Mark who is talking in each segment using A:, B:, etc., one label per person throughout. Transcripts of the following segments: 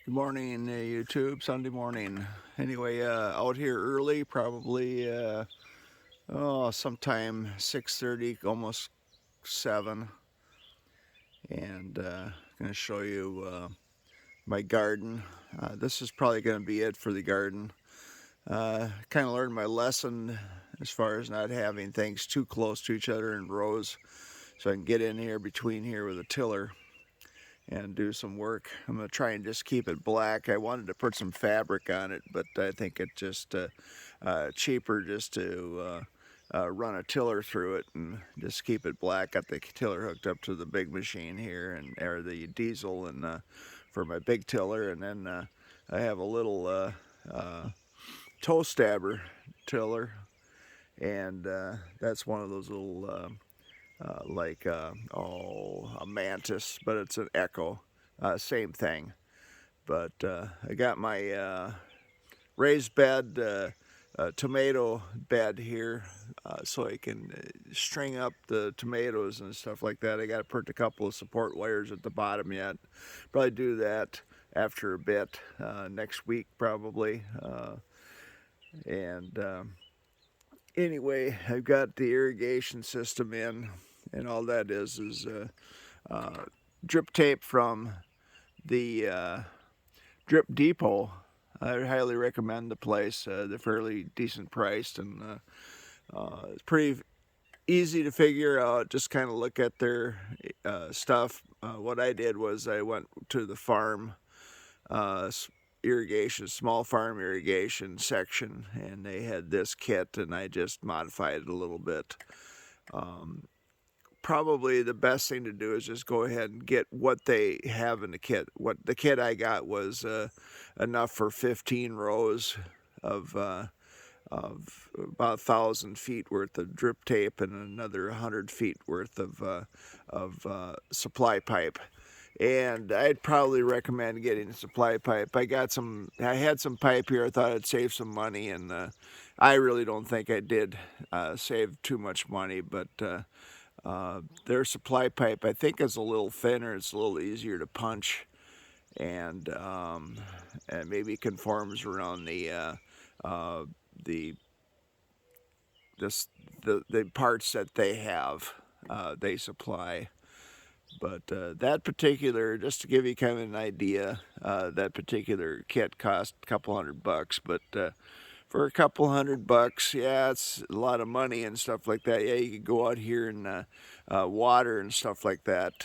A: Good morning, YouTube. Sunday morning. Anyway, out here early, probably sometime 6:30, almost 7, and going to show you my garden. This is probably going to be it for the garden. Kind of learned my lesson as far as not having things too close to each other in rows, so I can get in here between here with a tiller and do some work. I'm going to try and just keep it black. I wanted to put some fabric on it, but I think it's just cheaper just to run a tiller through it and just keep it black. Got the tiller hooked up to the big machine here, and or the diesel, and for my big tiller, and then I have a little toe stabber tiller, and that's one of those little a mantis, but it's an echo. Same thing. But I got my raised bed, tomato bed here, so I can string up the tomatoes and stuff like that. I got to put a couple of support wires at the bottom yet. Probably do that after a bit, next week probably. And anyway, I've got the irrigation system in, and all that is drip tape from the Drip Depot. I highly recommend the place. They're fairly decent priced, and it's pretty easy to figure out. Just kind of look at their stuff. What I did was I went to the farm irrigation, small farm irrigation section, and they had this kit, and I just modified it a little bit. Probably the best thing to do is just go ahead and get what they have in the kit. What the kit I got was enough for 15 rows of about 1,000 feet worth of drip tape and another 100 feet worth of supply pipe. And I'd probably recommend getting a supply pipe. I had some pipe here. I thought I'd save some money, and I really don't think I did save too much money, but their supply pipe, I think, is a little thinner. It's a little easier to punch, and maybe conforms around the parts that they have, they supply. But that particular, just to give you kind of an idea, that particular kit cost a couple $100, but for a couple $100, yeah, it's a lot of money and stuff like that. Yeah, you could go out here and water and stuff like that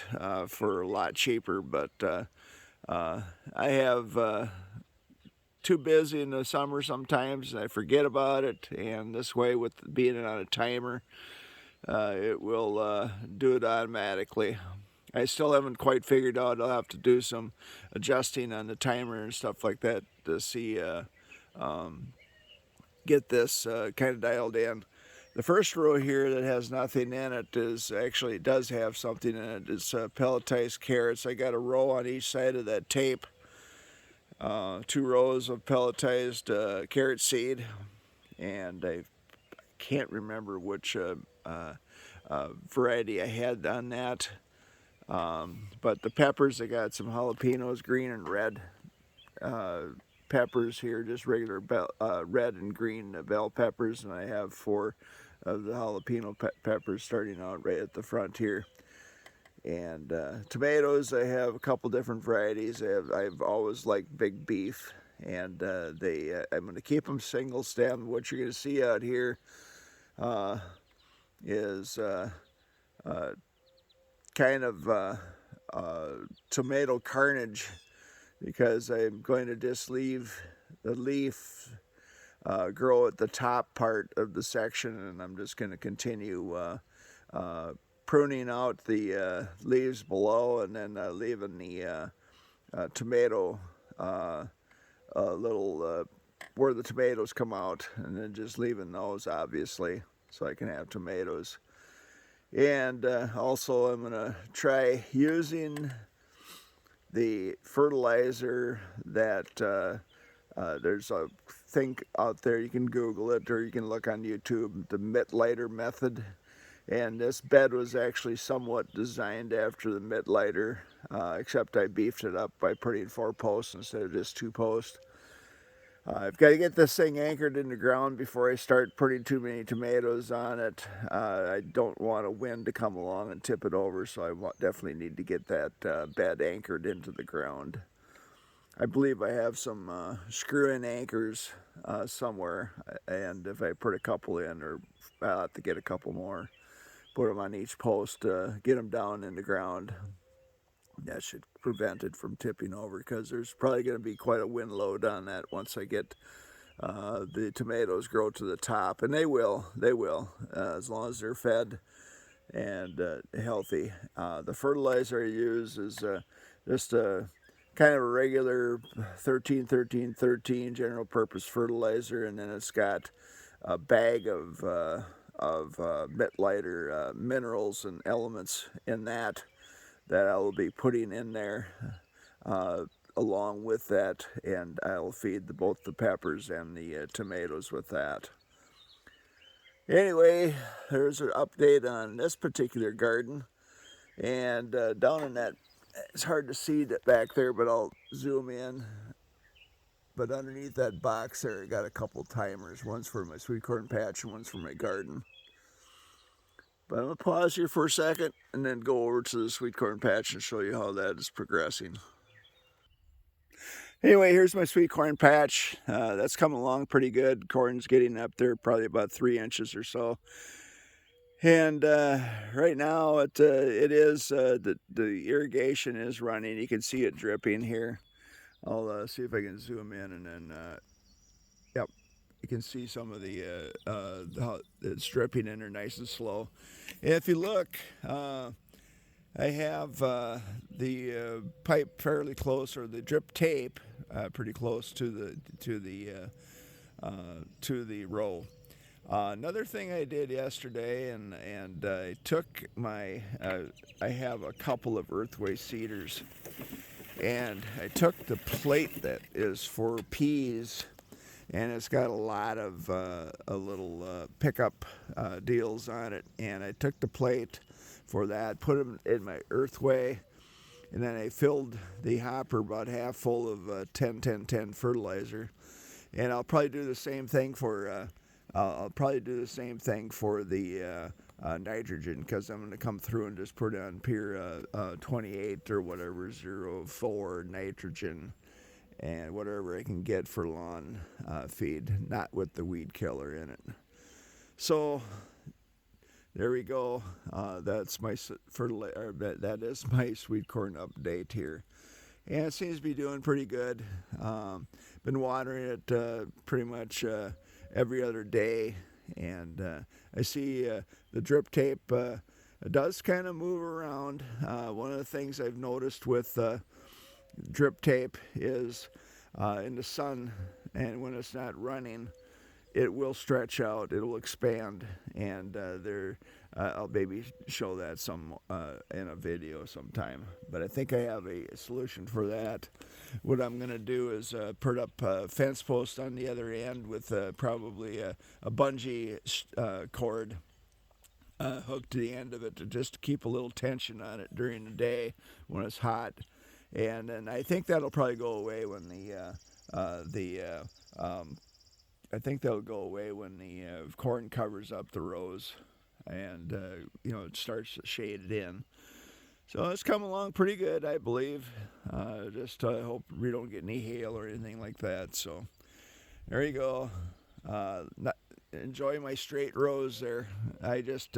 A: for a lot cheaper, but I have too busy in the summer sometimes, and I forget about it, and this way, with being on a timer, it will do it automatically. I still haven't quite figured out. I'll have to do some adjusting on the timer and stuff like that to see get this kind of dialed in. The first row here that has nothing in it is actually, it does have something in it. It's pelletized carrots. I got a row on each side of that tape. 2 rows of pelletized carrot seed, and I can't remember which variety I had on that. But the peppers, I got some jalapenos, green and red peppers here, just regular red and green bell peppers, and I have 4 of the jalapeno peppers starting out right at the front here. And tomatoes, I have a couple different varieties. I've always liked big beef, and I'm going to keep them single stem. What you're going to see out here is kind of tomato carnage, because I'm going to just leave the leaf grow at the top part of the section, and I'm just going to continue pruning out the leaves below, and then leaving the tomato little where the tomatoes come out, and then just leaving those, obviously, so I can have tomatoes. And also, I'm going to try using the fertilizer that there's a thing out there, you can Google it, or you can look on YouTube, the Mittleiter method. And this bed was actually somewhat designed after the mid-lighter, except I beefed it up by putting 4 posts instead of just 2 posts. I've got to get this thing anchored in the ground before I start putting too many tomatoes on it. I don't want a wind to come along and tip it over, so I definitely need to get that bed anchored into the ground. I believe I have some screw-in anchors somewhere, and if I put a couple in, or I'll have to get a couple more, put them on each post, get them down in the ground. That should prevent it from tipping over, because there's probably going to be quite a wind load on that once I get the tomatoes grow to the top, and they will, as long as they're fed and healthy. The fertilizer I use is just a kind of a regular 13-13-13 general purpose fertilizer, and then it's got a bag of lighter minerals and elements in that I will be putting in there along with that, and I'll feed both the peppers and the tomatoes with that. Anyway, there's an update on this particular garden, and down in that, it's hard to see that back there, but I'll zoom in. But underneath that box there, I got a couple timers. One's for my sweet corn patch and one's for my garden. But I'm going to pause here for a second and then go over to the sweet corn patch and show you how that is progressing. Anyway, here's my sweet corn patch. That's coming along pretty good. Corn's getting up there probably about 3 inches or so. And right now it is, the irrigation is running. You can see it dripping here. I'll see if I can zoom in, and then, yep, you can see some of the, how it's dripping in there nice and slow. And if you look, I have the pipe fairly close, or the drip tape pretty close to the row. Another thing I did yesterday, and I took my, I have a couple of earthway seeders, and I took the plate that is for peas, and it's got a lot of little pickup deals on it, and I took the plate for that, put them in my earthway, and then I filled the hopper about half full of 10-10-10 fertilizer, and I'll probably do the same thing for the nitrogen, because I'm going to come through and just put on Pier 28 or whatever, 04 nitrogen, and whatever I can get for lawn feed, not with the weed killer in it. So there we go. That's my fertilizer. That is my sweet corn update here, and it seems to be doing pretty good. Been watering it pretty much every other day, and I see the drip tape does kind of move around. One of the things I've noticed with drip tape is in the sun, and when it's not running, it will stretch out, it'll expand, and I'll maybe show that some in a video sometime. But I think I have a solution for that. What I'm going to do is put up a fence post on the other end with probably a bungee cord hooked to the end of it, to just keep a little tension on it during the day when it's hot. And then I think that'll probably go away when the corn covers up the rows, and it starts to shade it in. So it's come along pretty good, I believe. Just hope we don't get any hail or anything like that. So there you go. Enjoy my straight rows there. I just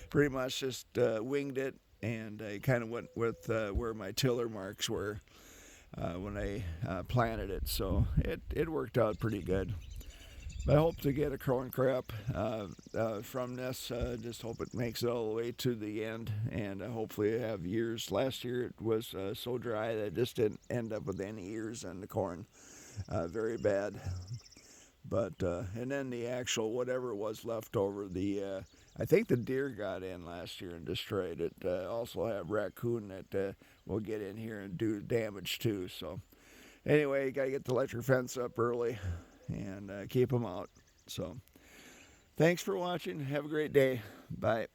A: pretty much just winged it, and I kind of went with where my tiller marks were when I planted it. So it worked out pretty good. But I hope to get a corn crop from this. Just hope it makes it all the way to the end, and hopefully I have ears. Last year it was so dry that I just didn't end up with any ears in the corn. Very bad. But and then the actual whatever was left over, I think the deer got in last year and destroyed it. Also have raccoon that will get in here and do damage too. So anyway, gotta get the electric fence up early and keep them out. So thanks for watching. Have a great day. Bye.